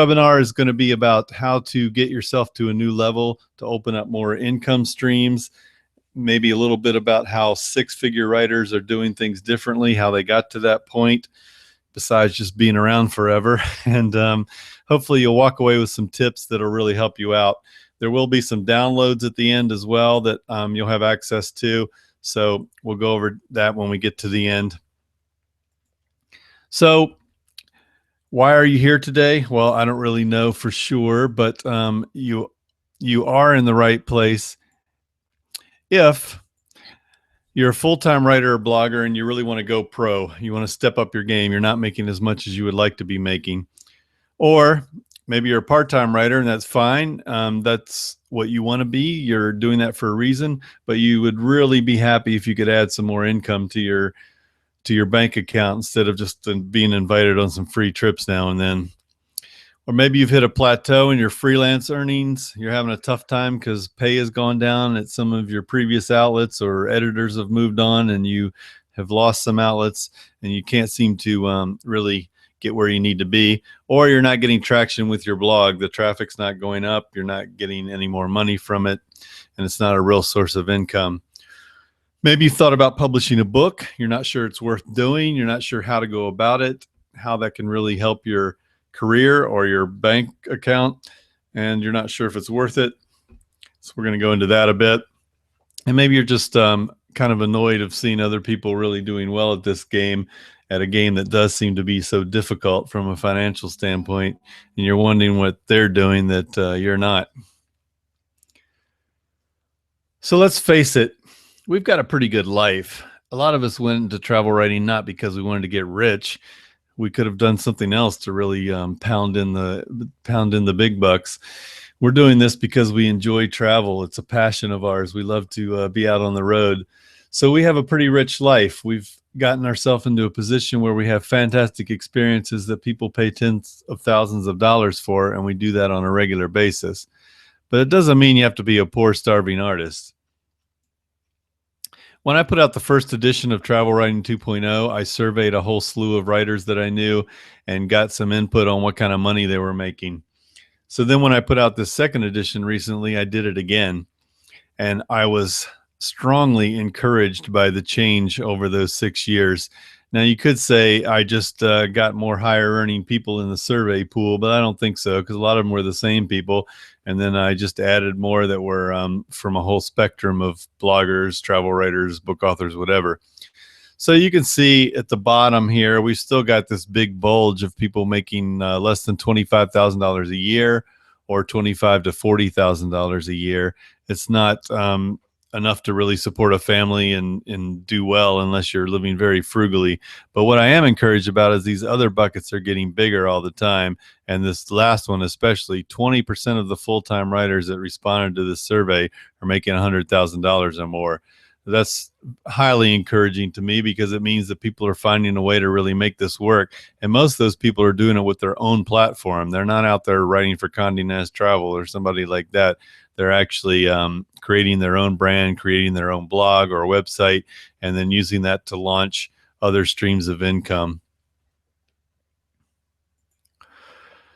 Webinar is going to be about how to get yourself to a new level, to open up more income streams, maybe a little bit about how six-figure writers are doing things differently, how they got to that point, besides just being around forever. And hopefully you'll walk away with some tips that'll really help you out. There will be some downloads at the end as well that you'll have access to. So we'll go over that when we get to the end. So why are you here today? Well, I don't really know for sure, but you are in the right place if you're a full-time writer or blogger and you really want to go pro. You want to step up your game. You're not making as much as you would like to be making. Or maybe you're a part-time writer, and that's fine. That's what you want to be. You're doing that for a reason, but you would really be happy if you could add some more income to your bank account instead of just being invited on some free trips now and then. Or maybe you've hit a plateau in your freelance earnings. You're having a tough time because pay has gone down at some of your previous outlets, or editors have moved on and you have lost some outlets and you can't seem to really get where you need to be. Or you're not getting traction with your blog. The traffic's not going up. You're not getting any more money from it, and it's not a real source of income. Maybe you've thought about publishing a book. You're not sure it's worth doing. You're not sure how to go about it, how that can really help your career or your bank account, and you're not sure if it's worth it. So we're going to go into that a bit. And maybe you're just kind of annoyed of seeing other people really doing well at this game, at a game that does seem to be so difficult from a financial standpoint, and you're wondering what they're doing that you're not. So let's face it, we've got a pretty good life. A lot of us went into travel writing not because we wanted to get rich. We could have done something else to really pound in the big bucks. We're doing this because we enjoy travel. It's a passion of ours. We love to be out on the road. So we have a pretty rich life. We've gotten ourselves into a position where we have fantastic experiences that people pay tens of thousands of dollars for, and we do that on a regular basis. But it doesn't mean you have to be a poor, starving artist. When I put out the first edition of Travel Writing 2.0, I surveyed a whole slew of writers that I knew and got some input on what kind of money they were making. So then when I put out this second edition recently, I did it again. And I was strongly encouraged by the change over those 6 years. Now, you could say I just got more higher earning people in the survey pool, but I don't think so, because a lot of them were the same people. And then I just added more that were from a whole spectrum of bloggers, travel writers, book authors, whatever. So you can see at the bottom here, we've still got this big bulge of people making less than $25,000 a year or $25,000 to $40,000 a year. It's not enough to really support a family and do well unless you're living very frugally. But what I am encouraged about is these other buckets are getting bigger all the time. And this last one, especially, 20% of the full-time writers that responded to this survey are making $100,000 or more. That's highly encouraging to me, because it means that people are finding a way to really make this work. And most of those people are doing it with their own platform. They're not out there writing for Condé Nast Travel or somebody like that. They're actually creating their own brand, creating their own blog or website, and then using that to launch other streams of income.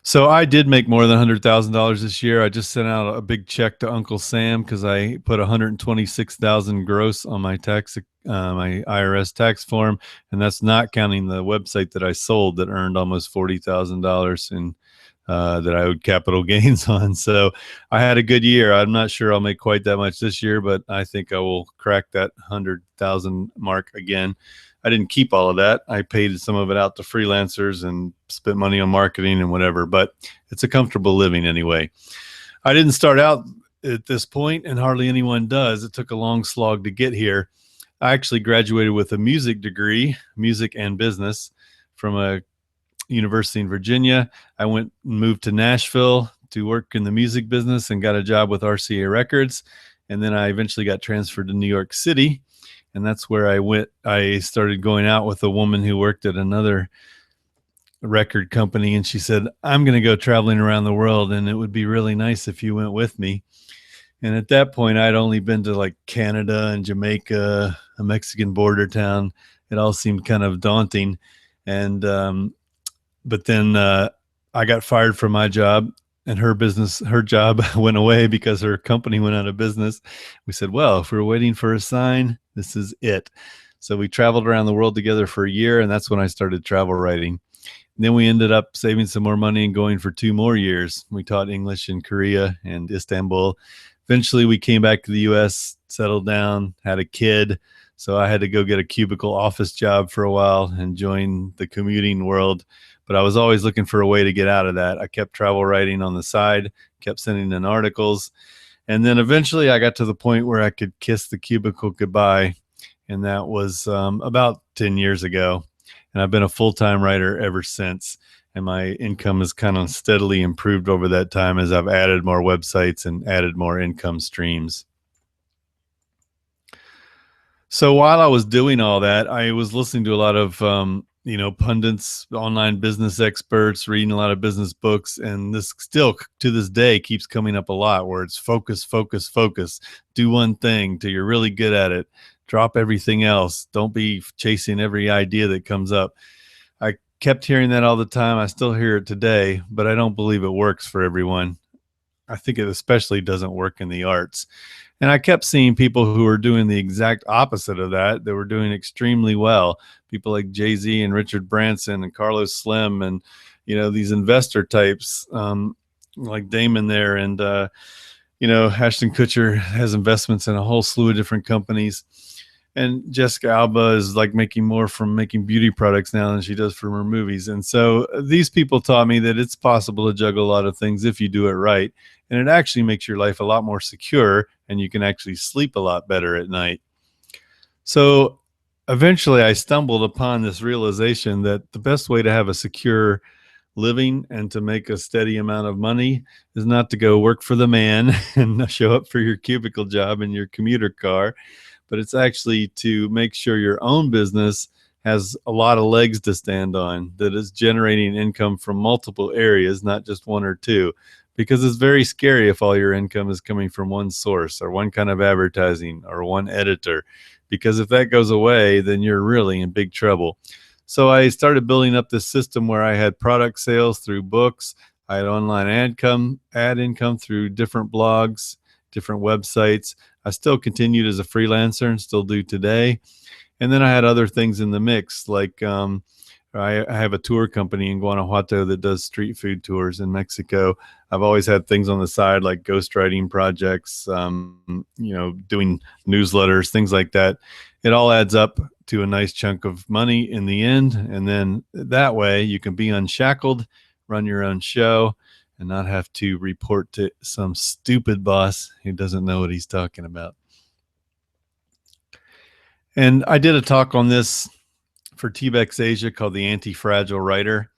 So I did make more than $100,000 this year. I just sent out a big check to Uncle Sam because I put $126,000 gross on my my IRS tax form, and that's not counting the website that I sold that earned almost $40,000 in that I owed capital gains on. So I had a good year. I'm not sure I'll make quite that much this year, but I think I will crack that 100,000 mark again. I didn't keep all of that. I paid some of it out to freelancers and spent money on marketing and whatever, but it's a comfortable living anyway. I didn't start out at this point, and hardly anyone does. It took a long slog to get here. I actually graduated with a music degree, music and business, from a university in Virginia. I went and moved to Nashville to work in the music business and got a job with RCA Records. And then I eventually got transferred to New York City. And that's where I went. I started going out with a woman who worked at another record company. And she said, I'm going to go traveling around the world, and it would be really nice if you went with me. And at that point, I'd only been to like Canada and Jamaica, a Mexican border town. It all seemed kind of daunting. And but then I got fired from my job, and her job went away because her company went out of business. We said, well, if we're waiting for a sign, this is it. So we traveled around the world together for a year, and that's when I started travel writing. And then we ended up saving some more money and going for 2 more years. We taught English in Korea and Istanbul. Eventually, we came back to the US, settled down, had a kid. So I had to go get a cubicle office job for a while and join the commuting world. But I was always looking for a way to get out of that. I kept travel writing on the side, kept sending in articles. And then eventually I got to the point where I could kiss the cubicle goodbye. And that was about 10 years ago. And I've been a full-time writer ever since. And my income has kind of steadily improved over that time as I've added more websites and added more income streams. So while I was doing all that, I was listening to a lot of, pundits, online business experts, reading a lot of business books. And this still to this day keeps coming up a lot, where it's focus, focus, focus. Do one thing till you're really good at it. Drop everything else. Don't be chasing every idea that comes up. I kept hearing that all the time. I still hear it today, but I don't believe it works for everyone. I think it especially doesn't work in the arts. And I kept seeing people who were doing the exact opposite of that. They were doing extremely well. People like Jay-Z and Richard Branson and Carlos Slim and, these investor types like Damon there. And, Ashton Kutcher has investments in a whole slew of different companies. And Jessica Alba is like making more from making beauty products now than she does from her movies. And so these people taught me that it's possible to juggle a lot of things if you do it right. And it actually makes your life a lot more secure, and you can actually sleep a lot better at night. So eventually I stumbled upon this realization that the best way to have a secure living and to make a steady amount of money is not to go work for the man and show up for your cubicle job in your commuter car, but it's actually to make sure your own business has a lot of legs to stand on, that is generating income from multiple areas, not just one or two, because it's very scary if all your income is coming from one source or one kind of advertising or one editor, because if that goes away, then you're really in big trouble. So I started building up this system where I had product sales through books. I had online ad income through different blogs, different websites. I still continued as a freelancer and still do today. And then I had other things in the mix, like I have a tour company in Guanajuato that does street food tours in Mexico. I've always had things on the side like ghostwriting projects, doing newsletters, things like that. It all adds up to a nice chunk of money in the end. And then that way you can be unshackled, run your own show, and not have to report to some stupid boss who doesn't know what he's talking about. And I did a talk on this for TBEX Asia called The Anti-Fragile Writer.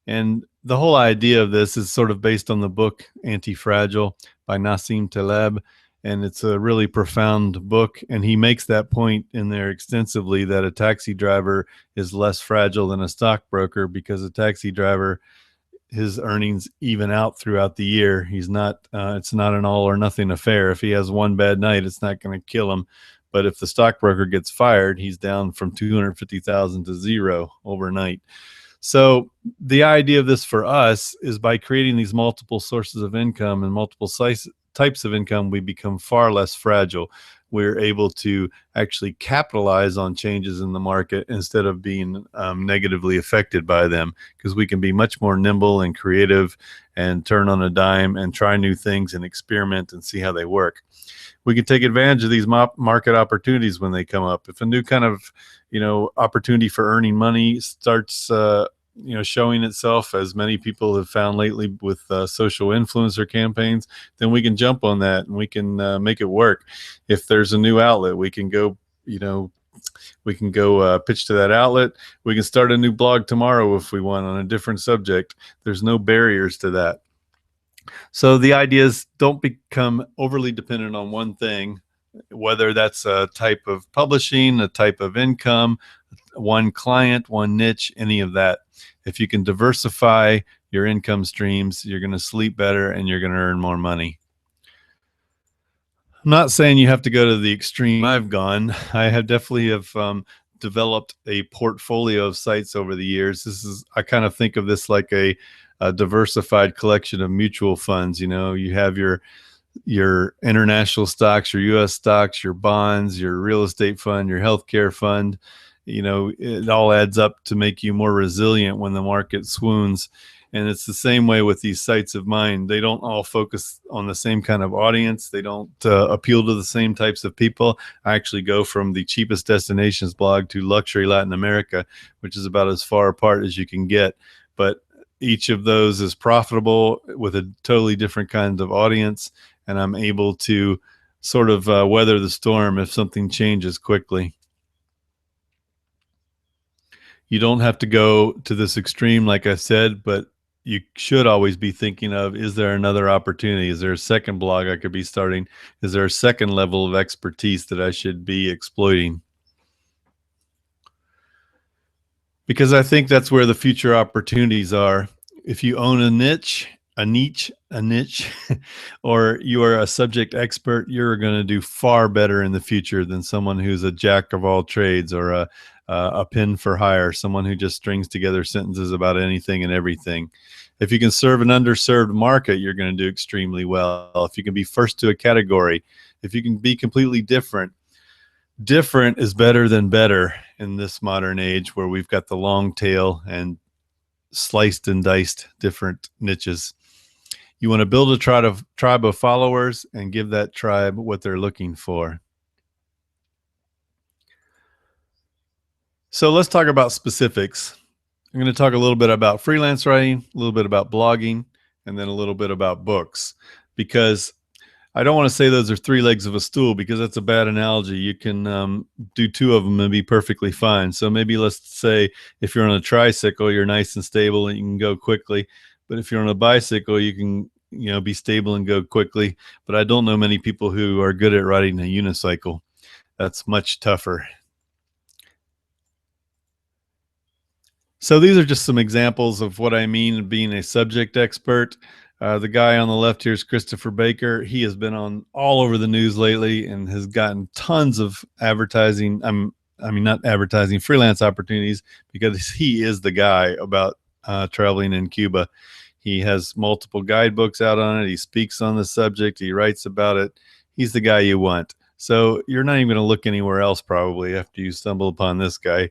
And the whole idea of this is sort of based on the book Anti-Fragile by Nassim Taleb. And it's a really profound book. And he makes that point in there extensively, that a taxi driver is less fragile than a stockbroker, because a taxi driver, his earnings even out throughout the year. He's not, it's not an all or nothing affair. If he has one bad night, it's not going to kill him. But if the stockbroker gets fired, he's down from 250,000 to zero overnight. So the idea of this for us is, by creating these multiple sources of income and multiple types of income, we become far less fragile. We're able to actually capitalize on changes in the market instead of being negatively affected by them, because we can be much more nimble and creative and turn on a dime and try new things and experiment and see how they work. We can take advantage of these market opportunities when they come up. If a new kind of, opportunity for earning money starts, showing itself, as many people have found lately with social influencer campaigns, then we can jump on that and we can make it work. If there's a new outlet, we can go, pitch to that outlet. We can start a new blog tomorrow if we want on a different subject. There's no barriers to that. So the idea is, don't become overly dependent on one thing, whether that's a type of publishing, a type of income, one client, one niche, any of that. If you can diversify your income streams, you're going to sleep better and you're going to earn more money. I'm not saying you have to go to the extreme I've gone. I have definitely developed a portfolio of sites over the years. I kind of think of this like a a diversified collection of mutual funds. You have your international stocks, your U.S. stocks, your bonds, your real estate fund, your healthcare fund. It all adds up to make you more resilient when the market swoons. And it's the same way with these sites of mine. They don't all focus on the same kind of audience. They don't appeal to the same types of people. I actually go from the cheapest destinations blog to luxury Latin America, which is about as far apart as you can get. But each of those is profitable with a totally different kind of audience. And I'm able to sort of weather the storm if something changes quickly. You don't have to go to this extreme, like I said, but you should always be thinking of, is there another opportunity? Is there a second blog I could be starting? Is there a second level of expertise that I should be exploiting? Because I think that's where the future opportunities are. If you own a niche, or you are a subject expert, you're going to do far better in the future than someone who's a jack of all trades, or a pin for hire, someone who just strings together sentences about anything and everything. If you can serve an underserved market, you're going to do extremely well. If you can be first to a category, if you can be completely different is better than better in this modern age where we've got the long tail and sliced and diced different niches. You want to build a tribe of followers and give that tribe what they're looking for. So let's talk about specifics. I'm going to talk a little bit about freelance writing, a little bit about blogging, and then a little bit about books, because I don't want to say those are three legs of a stool, because that's a bad analogy. You can do two of them and be perfectly fine. So maybe let's say if you're on a tricycle, you're nice and stable and you can go quickly. But if you're on a bicycle, you can be stable and go quickly. But I don't know many people who are good at riding a unicycle. That's much tougher. So these are just some examples of what I mean being a subject expert. The guy on the left here is Christopher Baker. He has been on all over the news lately and has gotten tons of advertising. Not advertising, freelance opportunities, because he is the guy about traveling in Cuba. He has multiple guidebooks out on it. He speaks on the subject. He writes about it. He's the guy you want. So you're not even going to look anywhere else probably after you stumble upon this guy.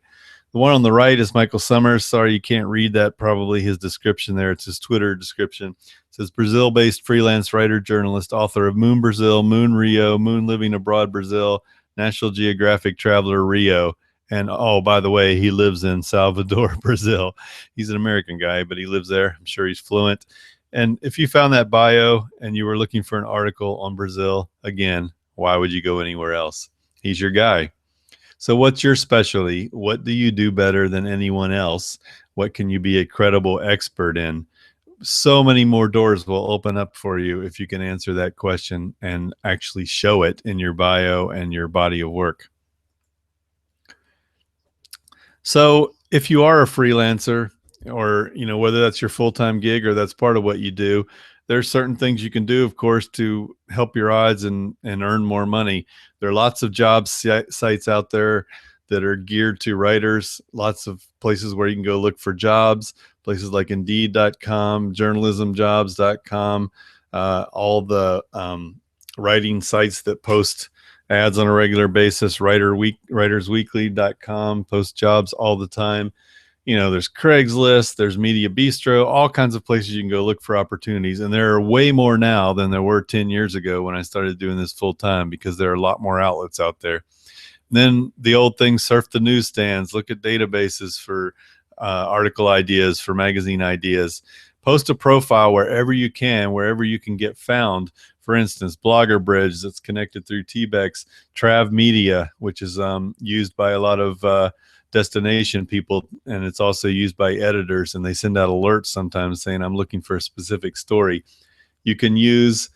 The one on the right is Michael Summers. Sorry, you can't read that, probably his description there. It's his Twitter description. It says, Brazil-based freelance writer, journalist, author of Moon Brazil, Moon Rio, Moon Living Abroad Brazil, National Geographic Traveler Rio. And, oh, by the way, he lives in Salvador, Brazil. He's an American guy, but he lives there. I'm sure he's fluent. And if you found that bio and you were looking for an article on Brazil, again, why would you go anywhere else? He's your guy. So what's your specialty? What do you do better than anyone else? What can you be a credible expert in? So many more doors will open up for you if you can answer that question and actually show it in your bio and your body of work. So if you are a freelancer, or whether that's your full-time gig or that's part of what you do, there's certain things you can do, of course, to help your odds and earn more money. There are lots of job sites out there that are geared to writers, lots of places where you can go look for jobs, places like Indeed.com, journalismjobs.com, all the writing sites that post ads on a regular basis, writersweekly.com, post jobs all the time. There's Craigslist, there's Media Bistro, all kinds of places you can go look for opportunities. And there are way more now than there were 10 years ago when I started doing this full time, because there are a lot more outlets out there. And then the old thing, surf the newsstands, look at databases for article ideas, for magazine ideas. Post a profile wherever you can get found. For instance, Blogger Bridge, that's connected through TBEX, Trav Media, which is used by a lot of destination people, and it's also used by editors, and they send out alerts sometimes saying, I'm looking for a specific story. You can use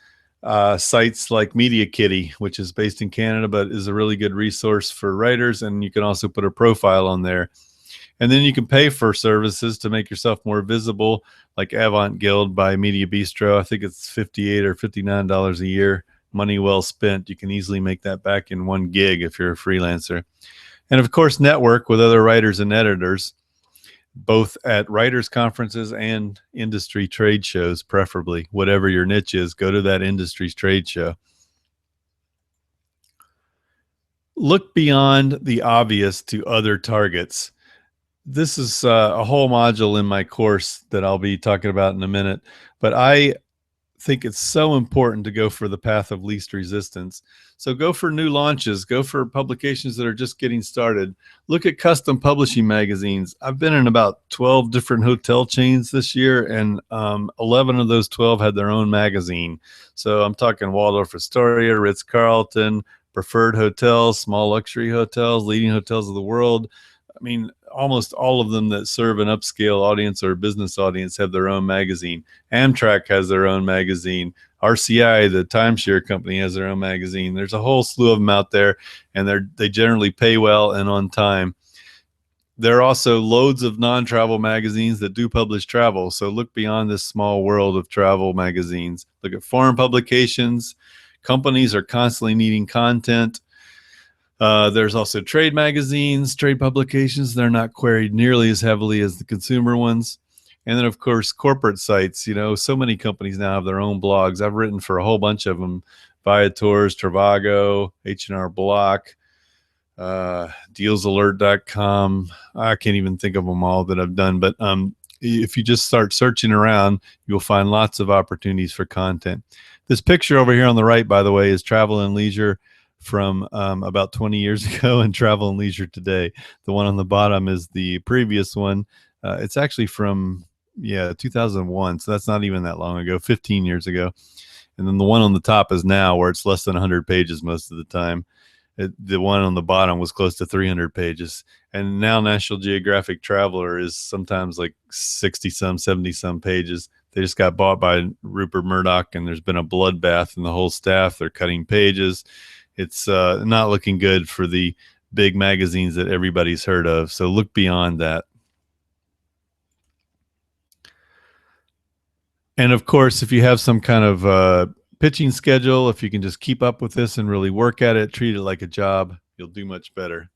sites like Media Kitty, which is based in Canada, but is a really good resource for writers, and you can also put a profile on there. And then you can pay for services to make yourself more visible, like Avant Guild by Media Bistro. I think it's $58 or $59 a year. Money well spent. You can easily make that back in one gig if you're a freelancer. And of course, network with other writers and editors. both at writers' conferences and industry trade shows, preferably. Whatever your niche is, go to that industry's trade show. Look beyond the obvious to other targets. This is a whole module in my course that I'll be talking about in a minute, but I think it's so important to go for the path of least resistance. So go for new launches, go for publications that are just getting started. Look at custom publishing magazines. I've been in about 12 different hotel chains this year, and 11 of those 12 had their own magazine. So I'm talking Waldorf Astoria, Ritz-Carlton, Preferred Hotels, small luxury hotels, leading hotels of the world. I mean, almost all of them that serve an upscale audience or a business audience have their own magazine. Amtrak has their own magazine. RCI, the timeshare company, has their own magazine. There's a whole slew of them out there, and they generally pay well and on time. There are also loads of non-travel magazines that do publish travel. So look beyond this small world of travel magazines. Look at foreign publications. Companies are constantly needing content. There's also trade magazines, trade publications. They're not queried nearly as heavily as the consumer ones. And then, of course, corporate sites. You know, so many companies now have their own blogs. I've written for a whole bunch of them: Viator's, Trivago, H&R Block, DealsAlert.com. I can't even think of them all that I've done. But if you just start searching around, you'll find lots of opportunities for content. This picture over here on the right, by the way, is Travel and Leisure from about 20 years ago and Travel and Leisure today. The one on the bottom is the previous one. It's actually from 2001, so that's not even that long ago, 15 years ago. And then the one on the top is now, where it's less than 100 pages most of the time. The one on the bottom was close to 300 pages. And now National Geographic Traveler is sometimes like 60 some, 70 some pages. They just got bought by Rupert Murdoch, and there's been a bloodbath in the whole staff. They're cutting pages. It's not looking good for the big magazines that everybody's heard of. So look beyond that. And of course, if you have some kind of pitching schedule, if you can just keep up with this and really work at it, treat it like a job, you'll do much better.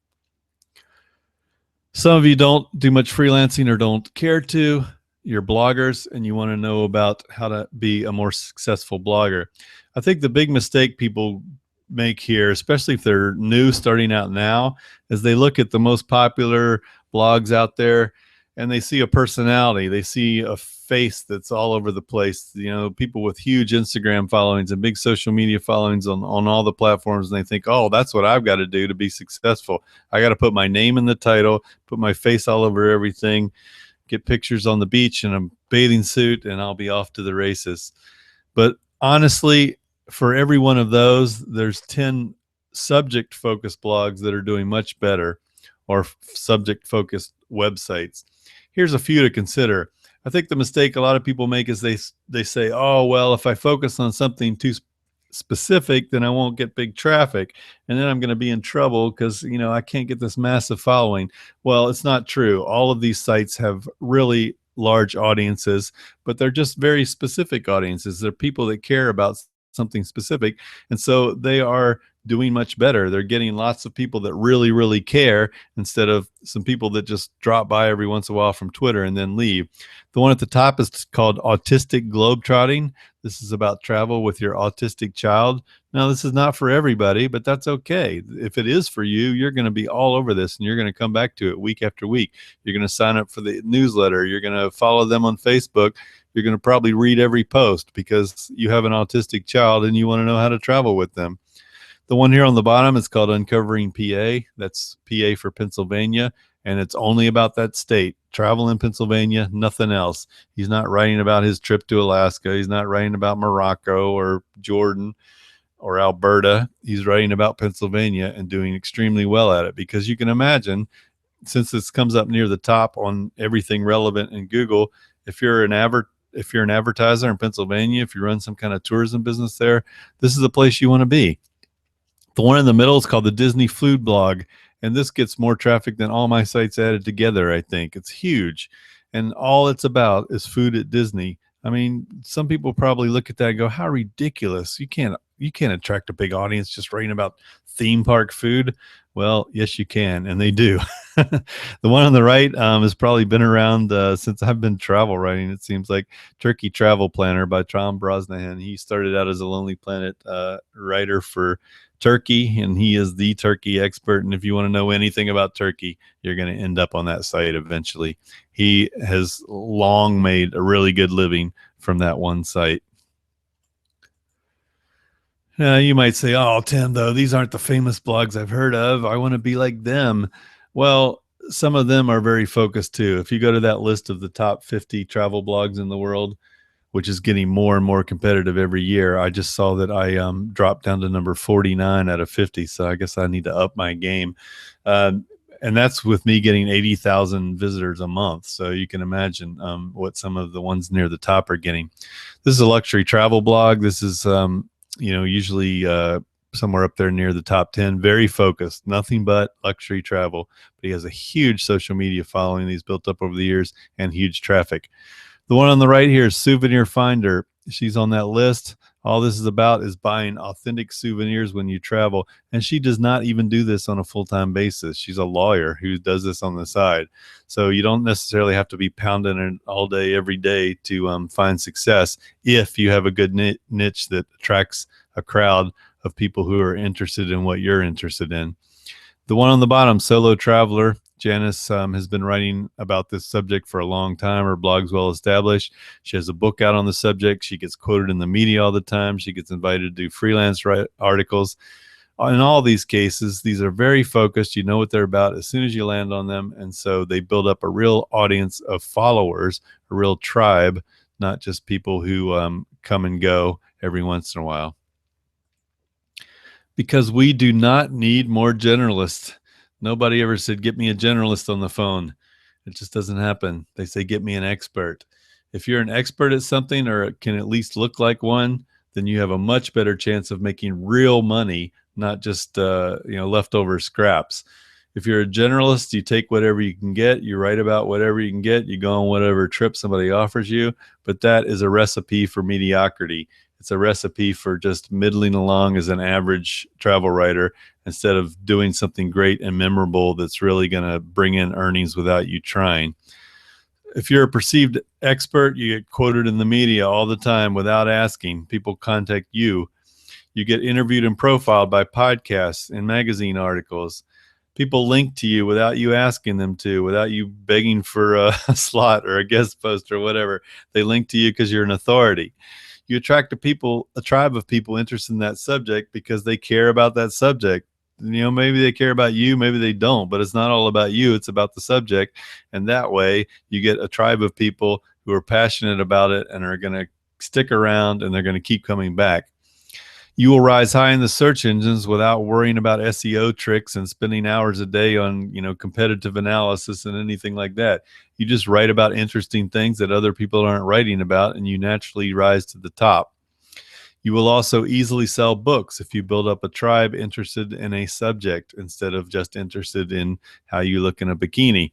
Some of you don't do much freelancing or don't care to. You're bloggers and you want to know about how to be a more successful blogger. I think the big mistake people make here, especially if they're new, starting out now, is they look at the most popular blogs out there and they see a personality. They see a face that's all over the place. You know, people with huge Instagram followings and big social media followings on all the platforms, and they think, oh, that's what I've got to do to be successful. I got to put my name in the title, put my face all over everything, get pictures on the beach in a bathing suit, and I'll be off to the races. But honestly, for every one of those, there's 10 subject-focused blogs that are doing much better, or subject-focused websites. Here's a few to consider. I think the mistake a lot of people make is they say, oh, well, if I focus on something too specific, then I won't get big traffic, and then I'm going to be in trouble because, you know, I can't get this massive following. Well, it's not true. All of these sites have really large audiences, but they're just very specific audiences. They're people that care about something specific, and so they are doing much better. They're getting lots of people that really, really care, instead of some people that just drop by every once in a while from Twitter and then leave. The one at the top is called Autistic Globetrotting. This is about travel with your autistic child. Now, this is not for everybody, but that's okay. If it is for you, you're going to be all over this, and you're going to come back to it week after week. You're going to sign up for the newsletter. You're going to follow them on Facebook. You're going to probably read every post because you have an autistic child and you want to know how to travel with them. The one here on the bottom is called Uncovering PA. That's PA for Pennsylvania, and it's only about that state. Travel in Pennsylvania, nothing else. He's not writing about his trip to Alaska. He's not writing about Morocco or Jordan or Alberta. He's writing about Pennsylvania and doing extremely well at it, because you can imagine, since this comes up near the top on everything relevant in Google, if you're an advertiser in Pennsylvania, if you run some kind of tourism business there, this is the place you want to be. The one in the middle is called the Disney Food Blog, and this gets more traffic than all my sites added together, I think. It's huge, and all it's about is food at Disney. I mean, some people probably look at that and go, how ridiculous. You can't you can't attract a big audience just writing about theme park food. Well, yes, you can, and they do. The one on the right has probably been around since I've been travel writing. It seems like Turkey Travel Planner by Tom Brosnahan. He started out as a Lonely Planet writer for Turkey, and he is the turkey expert. And if you want to know anything about Turkey, you're going to end up on that site eventually. He has long made a really good living from that one site. You might say, oh, Tim, though, these aren't the famous blogs I've heard of. I want to be like them. Well, some of them are very focused too. If you go to that list of the top 50 travel blogs in the world, which is getting more and more competitive every year, I just saw that I dropped down to number 49 out of 50. So I guess I need to up my game. And that's with me getting 80,000 visitors a month. So you can imagine what some of the ones near the top are getting. This is a luxury travel blog. This is usually somewhere up there near the top 10, very focused, nothing but luxury travel. But he has a huge social media following that he's built up over the years and huge traffic. The one on the right here is Souvenir Finder. She's on that list. All this is about is buying authentic souvenirs when you travel. And she does not even do this on a full-time basis. She's a lawyer who does this on the side. So you don't necessarily have to be pounding it all day, every day to find success if you have a good niche that attracts a crowd of people who are interested in what you're interested in. The one on the bottom, Solo Traveler. Janice has been writing about this subject for a long time. Her blog's well established. She has a book out on the subject. She gets quoted in the media all the time. She gets invited to do freelance articles. In all these cases, these are very focused. You know what they're about as soon as you land on them. And so they build up a real audience of followers, a real tribe, not just people who come and go every once in a while. Because we do not need more generalists. Nobody ever said, get me a generalist on the phone. It just doesn't happen. They say, get me an expert. If you're an expert at something, or it can at least look like one, then you have a much better chance of making real money, not just leftover scraps. If you're a generalist, you take whatever you can get, you write about whatever you can get, you go on whatever trip somebody offers you, but that is a recipe for mediocrity. It's a recipe for just middling along as an average travel writer instead of doing something great and memorable that's really going to bring in earnings without you trying. If you're a perceived expert, you get quoted in the media all the time without asking. People contact you. You get interviewed and profiled by podcasts and magazine articles. People link to you without you asking them to, without you begging for a slot or a guest post or whatever. They link to you because you're an authority. You attract a tribe of people interested in that subject because they care about that subject. Maybe they care about you, maybe they don't, but it's not all about you. It's about the subject. And that way you get a tribe of people who are passionate about it and are going to stick around, and they're going to keep coming back. You will rise high in the search engines without worrying about SEO tricks and spending hours a day on, competitive analysis and anything like that. You just write about interesting things that other people aren't writing about, and you naturally rise to the top. You will also easily sell books if you build up a tribe interested in a subject instead of just interested in how you look in a bikini.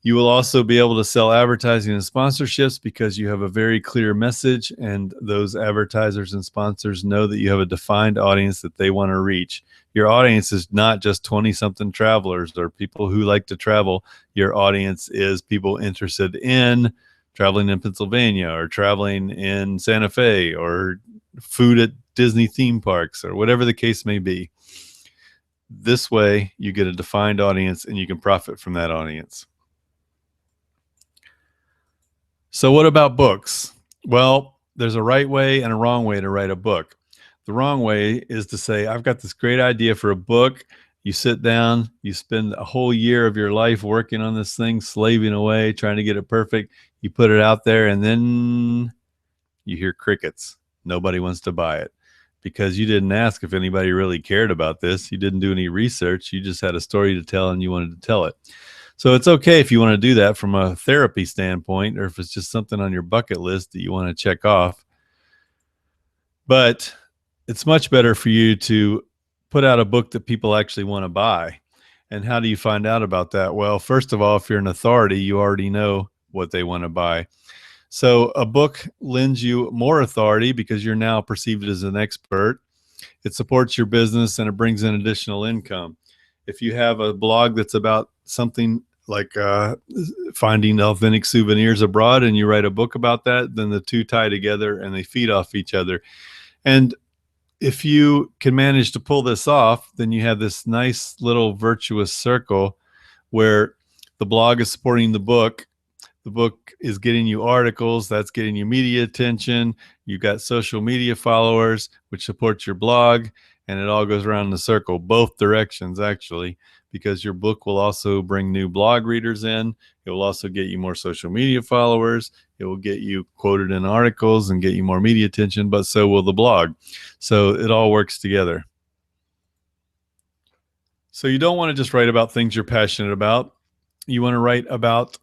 You will also be able to sell advertising and sponsorships because you have a very clear message, and those advertisers and sponsors know that you have a defined audience that they want to reach. Your audience is not just 20-something travelers or people who like to travel. Your audience is people interested in traveling in Pennsylvania or traveling in Santa Fe or food at Disney theme parks or whatever the case may be. This way, you get a defined audience and you can profit from that audience. So what about books? Well, there's a right way and a wrong way to write a book. The wrong way is to say, I've got this great idea for a book. You sit down, you spend a whole year of your life working on this thing, slaving away, trying to get it perfect. You put it out there, and then you hear crickets. Nobody wants to buy it because you didn't ask if anybody really cared about this. You didn't do any research. You just had a story to tell, and you wanted to tell it. So it's okay if you want to do that from a therapy standpoint, or if it's just something on your bucket list that you want to check off. But it's much better for you to put out a book that people actually want to buy. And how do you find out about that? Well, first of all, if you're an authority, you already know what they want to buy. So a book lends you more authority because you're now perceived as an expert. It supports your business and it brings in additional income. If you have a blog that's about something like finding authentic souvenirs abroad and you write a book about that, then the two tie together and they feed off each other. And if you can manage to pull this off, then you have this nice little virtuous circle where the blog is supporting the book. The book is getting you articles, that's getting you media attention. You've got social media followers, which supports your blog, and it all goes around in the circle, both directions actually, because your book will also bring new blog readers in. It will also get you more social media followers. It will get you quoted in articles and get you more media attention, but so will the blog. So it all works together. So you don't want to just write about things you're passionate about. You want to write about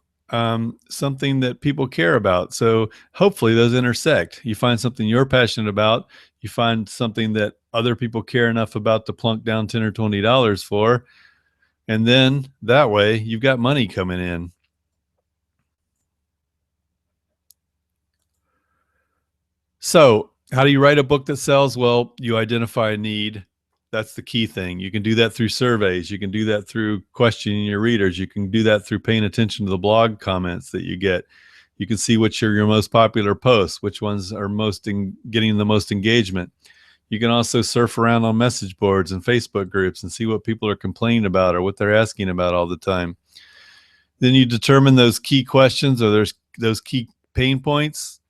something that people care about. So hopefully those intersect. You find something you're passionate about. You find something that other people care enough about to plunk down $10 or $20 for. And then that way you've got money coming in. So how do you write a book that sells? Well, you identify a need. That's the key thing. You can do that through surveys. You can do that through questioning your readers. You can do that through paying attention to the blog comments that you get. You can see which are your most popular posts, which ones are getting the most engagement. You can also surf around on message boards and Facebook groups and see what people are complaining about or what they're asking about all the time. Then you determine those key questions or those key pain points.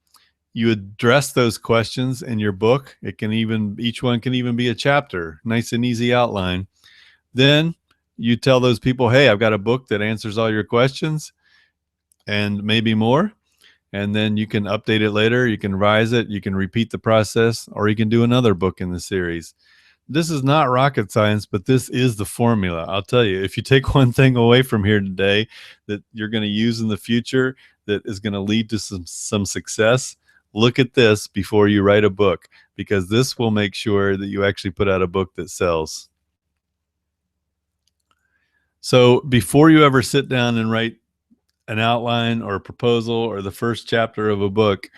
You address those questions in your book. Each one can even be a chapter, nice and easy outline. Then you tell those people, hey, I've got a book that answers all your questions and maybe more. And then you can update it later. You can revise it. You can repeat the process, or you can do another book in the series. This is not rocket science, but this is the formula. I'll tell you, if you take one thing away from here today that you're going to use in the future that is going to lead to some success, look at this before you write a book, because this will make sure that you actually put out a book that sells. So before you ever sit down and write an outline or a proposal or the first chapter of a book,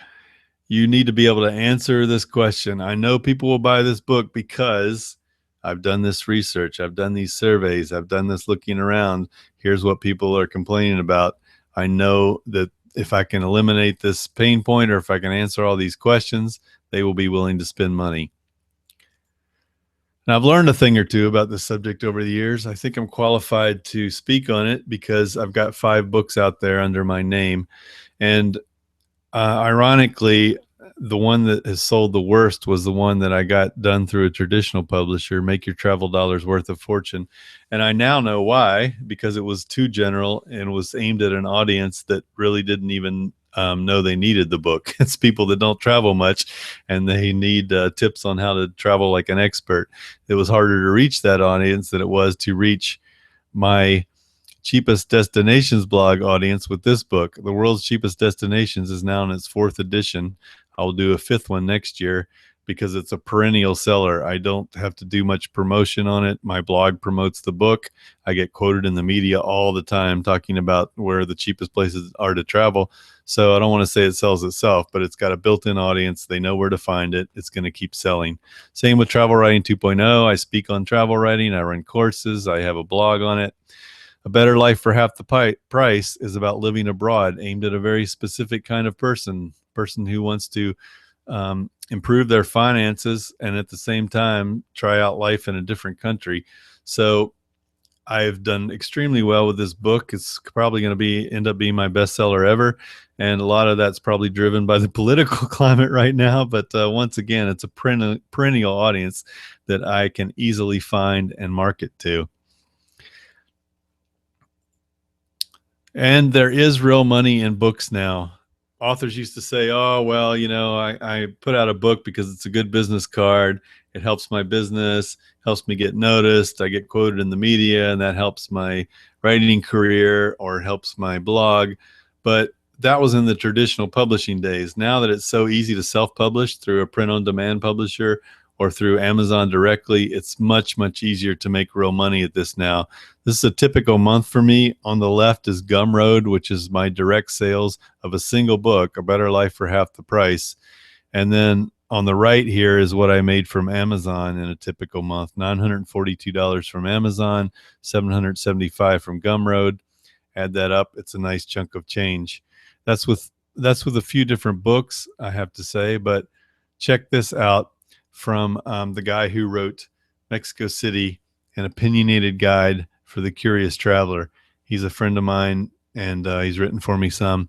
you need to be able to answer this question. I know people will buy this book because I've done this research. I've done these surveys. I've done this looking around. Here's what people are complaining about. I know that if I can eliminate this pain point or if I can answer all these questions, they will be willing to spend money. Now, I've learned a thing or two about this subject over the years. I think I'm qualified to speak on it because I've got 5 books out there under my name. And ironically, the one that has sold the worst was the one that I got done through a traditional publisher, Make Your Travel Dollars Worth of Fortune. And I now know why, because it was too general and was aimed at an audience that really didn't even know they needed the book. It's people that don't travel much and they need tips on how to travel like an expert. It was harder to reach that audience than it was to reach my cheapest destinations blog audience with this book. The World's Cheapest Destinations is now in its 4th edition. I will do a 5th one next year because it's a perennial seller. I don't have to do much promotion on it. My blog promotes the book. I get quoted in the media all the time talking about where the cheapest places are to travel. So I don't want to say it sells itself, but it's got a built-in audience. They know where to find it. It's going to keep selling. Same with Travel Writing 2.0. I speak on travel writing. I run courses. I have a blog on it. A Better Life for Half the Price is about living abroad, aimed at a very specific kind of person who wants to improve their finances and at the same time try out life in a different country. So I've done extremely well with this book. It's probably going to end up being my bestseller ever. And a lot of that's probably driven by the political climate right now. But once again, it's a perennial audience that I can easily find and market to. And there is real money in books now. Authors used to say, oh, well, I put out a book because it's a good business card. It helps my business, helps me get noticed. I get quoted in the media, and that helps my writing career or helps my blog. But that was in the traditional publishing days. Now that it's so easy to self-publish through a print-on-demand publisher or through Amazon directly. It's much, much easier to make real money at this now. This is a typical month for me. On the left is Gumroad, which is my direct sales of a single book, A Better Life for Half the Price. And then on the right here is what I made from Amazon in a typical month. $942 from Amazon, $775 from Gumroad. Add that up, it's a nice chunk of change. That's with a few different books, I have to say, but check this out from the guy who wrote Mexico City, an opinionated guide for the curious traveler. He's a friend of mine, and he's written for me some.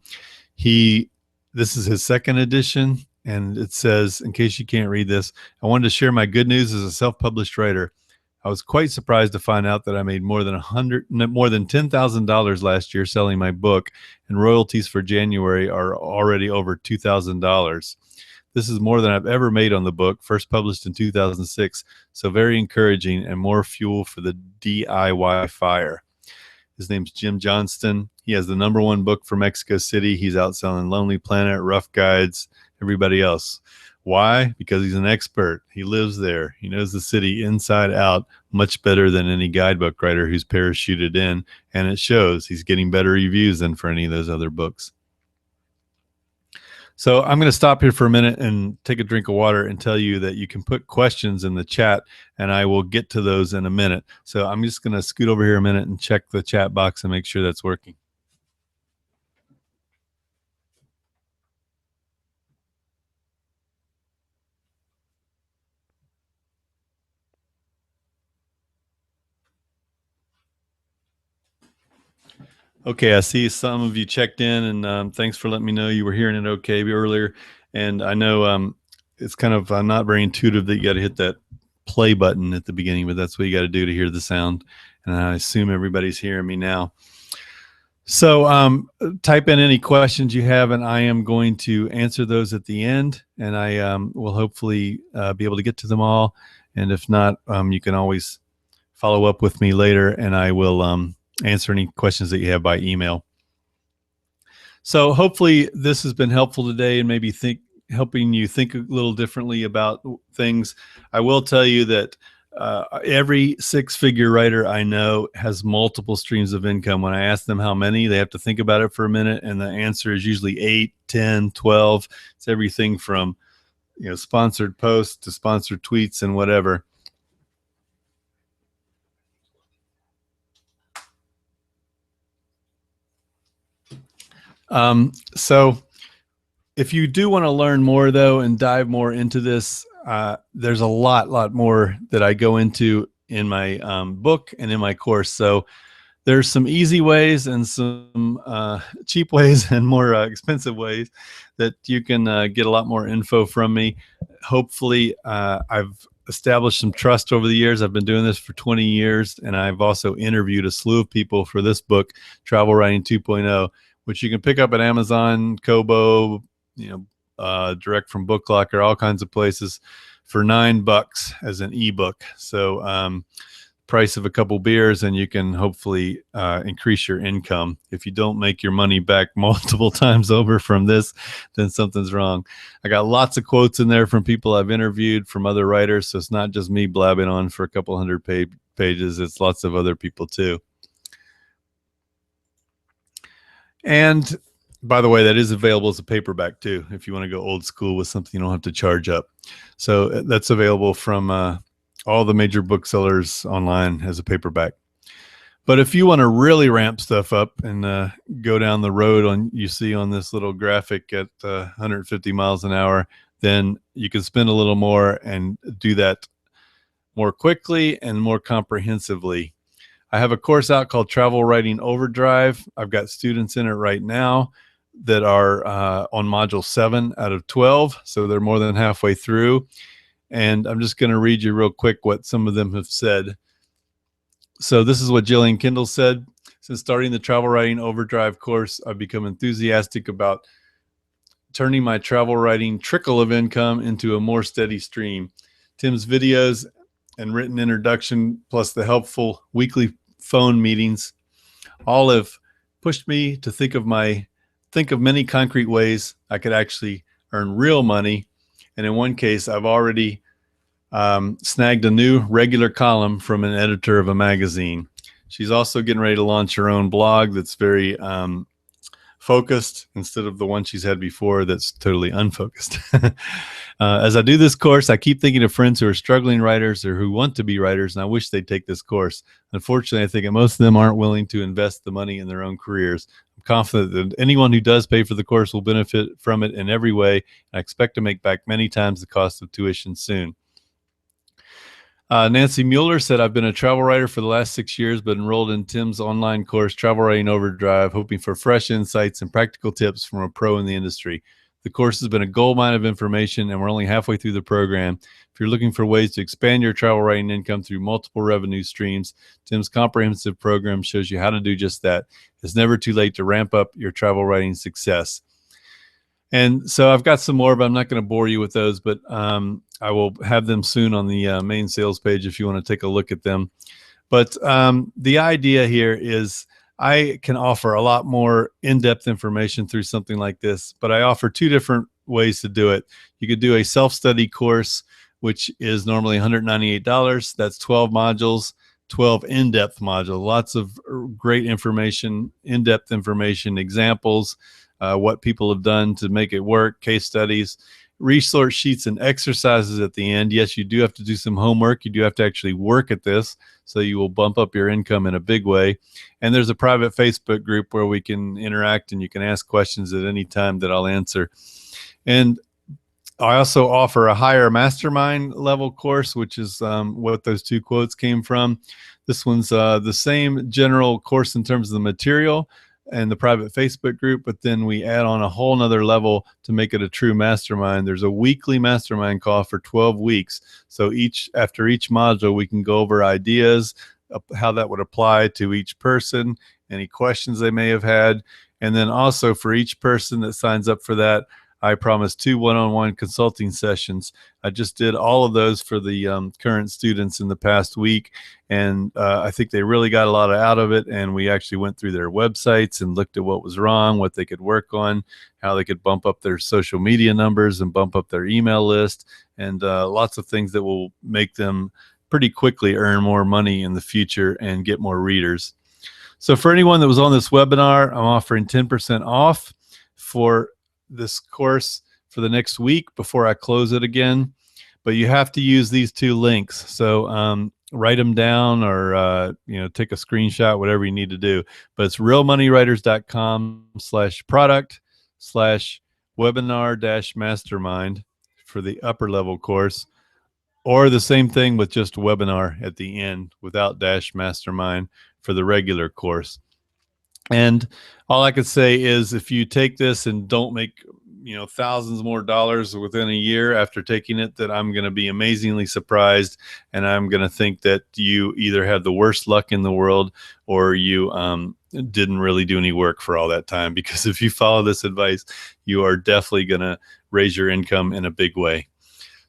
This is his second edition, and it says, in case you can't read this, I wanted to share my good news as a self-published writer. I was quite surprised to find out that I made more than $10,000 last year selling my book, and royalties for January are already over $2,000. This is more than I've ever made on the book, first published in 2006, so very encouraging and more fuel for the DIY fire. His name's Jim Johnston. He has the #1 book for Mexico City. He's out selling Lonely Planet, Rough Guides, everybody else. Why? Because he's an expert. He lives there. He knows the city inside out much better than any guidebook writer who's parachuted in, and it shows. He's getting better reviews than for any of those other books. So I'm going to stop here for a minute and take a drink of water and tell you that you can put questions in the chat, and I will get to those in a minute. So I'm just going to scoot over here a minute and check the chat box and make sure that's working. Okay, I see some of you checked in, and thanks for letting me know you were hearing it okay earlier. And I know it's kind of not very intuitive that you got to hit that play button at the beginning, but that's what you got to do to hear the sound. And I assume everybody's hearing me now. So type in any questions you have, and I am going to answer those at the end, and I will hopefully be able to get to them all. And if not, you can always follow up with me later, and I will answer any questions that you have by email. So hopefully this has been helpful today, and maybe helping you think a little differently about things. I will tell you that every six-figure writer I know has multiple streams of income. When I ask them how many, they have to think about it for a minute, and the answer is usually 8, 10, 12. It's everything from sponsored posts to sponsored tweets and whatever. So if you do want to learn more, though, and dive more into this, there's a lot more that I go into in my book and in my course. So there's some easy ways and some cheap ways and more expensive ways that you can get a lot more info from me. Hopefully, I've established some trust over the years. I've been doing this for 20 years, and I've also interviewed a slew of people for this book, Travel Writing 2.0, which you can pick up at Amazon, Kobo, direct from Book Locker, all kinds of places for $9 as an ebook. So price of a couple beers, and you can hopefully increase your income. If you don't make your money back multiple times over from this, then something's wrong. I got lots of quotes in there from people I've interviewed, from other writers, so it's not just me blabbing on for a couple hundred pages. It's lots of other people too. And by the way, that is available as a paperback too, if you want to go old school with something you don't have to charge up. So that's available from all the major booksellers online as a paperback. But if you want to really ramp stuff up and go down the road you see on this little graphic at 150 miles an hour, then you can spend a little more and do that more quickly and more comprehensively. I have a course out called Travel Writing Overdrive. I've got students in it right now that are on module 7 out of 12. So they're more than halfway through. And I'm just going to read you real quick what some of them have said. So this is what Jillian Kendall said. Since starting the Travel Writing Overdrive course, I've become enthusiastic about turning my travel writing trickle of income into a more steady stream. Tim's videos and written introduction, plus the helpful weekly phone meetings, all have pushed me to think of many concrete ways I could actually earn real money. And in one case, I've already snagged a new regular column from an editor of a magazine. She's also getting ready to launch her own blog that's very focused instead of the one she's had before that's totally unfocused. As I do this course, I keep thinking of friends who are struggling writers or who want to be writers, and I wish they'd take this course. Unfortunately, I think that most of them aren't willing to invest the money in their own careers. I'm confident that anyone who does pay for the course will benefit from it in every way, and I expect to make back many times the cost of tuition soon. Nancy Mueller said, I've been a travel writer for the last 6 years, but enrolled in Tim's online course, Travel Writing Overdrive, hoping for fresh insights and practical tips from a pro in the industry. The course has been a goldmine of information, and we're only halfway through the program. If you're looking for ways to expand your travel writing income through multiple revenue streams, Tim's comprehensive program shows you how to do just that. It's never too late to ramp up your travel writing success. And so I've got some more, but I'm not going to bore you with those, but I will have them soon on the main sales page if you want to take a look at them. But the idea here is I can offer a lot more in-depth information through something like this, but I offer two different ways to do it. You could do a self-study course, which is normally $198. That's 12 modules, 12 in-depth modules, lots of great information, in-depth information, examples, what people have done to make it work, case studies, resource sheets, and exercises at the end. Yes, you do have to do some homework. You do have to actually work at this, so you will bump up your income in a big way. And there's a private Facebook group where we can interact and you can ask questions at any time that I'll answer. And I also offer a higher mastermind level course, which is what those two quotes came from. This one's the same general course in terms of the material and the private Facebook group, but then we add on a whole nother level to make it a true mastermind. There's a weekly mastermind call for 12 weeks. So after each module, we can go over ideas, how that would apply to each person, any questions they may have had. And then also for each person that signs up for that, I promise 2 one-on-one consulting sessions. I just did all of those for the current students in the past week, and I think they really got a lot out of it. And we actually went through their websites and looked at what was wrong, what they could work on, how they could bump up their social media numbers and bump up their email list, and lots of things that will make them pretty quickly earn more money in the future and get more readers. So for anyone that was on this webinar, I'm offering 10% off for this course for the next week before I close it again. But you have to use these two links. So write them down or take a screenshot, whatever you need to do. But it's realmoneyWriters.com/product/webinar-mastermind for the upper level course, or the same thing with just webinar at the end without -mastermind for the regular course. And all I could say is if you take this and don't make thousands more dollars within a year after taking it, that I'm going to be amazingly surprised, and I'm going to think that you either have the worst luck in the world or you didn't really do any work for all that time. Because if you follow this advice, you are definitely going to raise your income in a big way.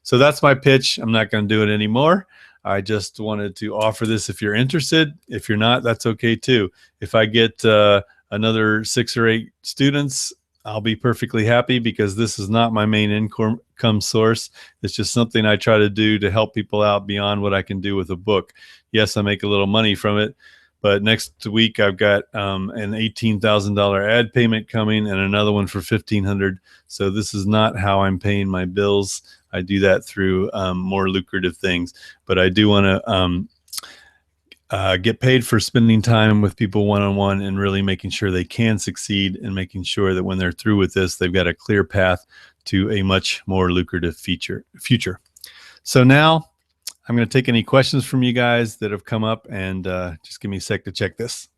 So that's my pitch. I'm not going to do it anymore. I just wanted to offer this if you're interested. If you're not, that's okay too. If I get another 6 or 8 students, I'll be perfectly happy, because this is not my main income source. It's just something I try to do to help people out beyond what I can do with a book. Yes, I make a little money from it, but next week I've got an $18,000 ad payment coming and another one for $1,500. So this is not how I'm paying my bills. I do that through more lucrative things, but I do want to get paid for spending time with people one-on-one and really making sure they can succeed, and making sure that when they're through with this, they've got a clear path to a much more lucrative future. So now I'm going to take any questions from you guys that have come up, and just give me a sec to check this.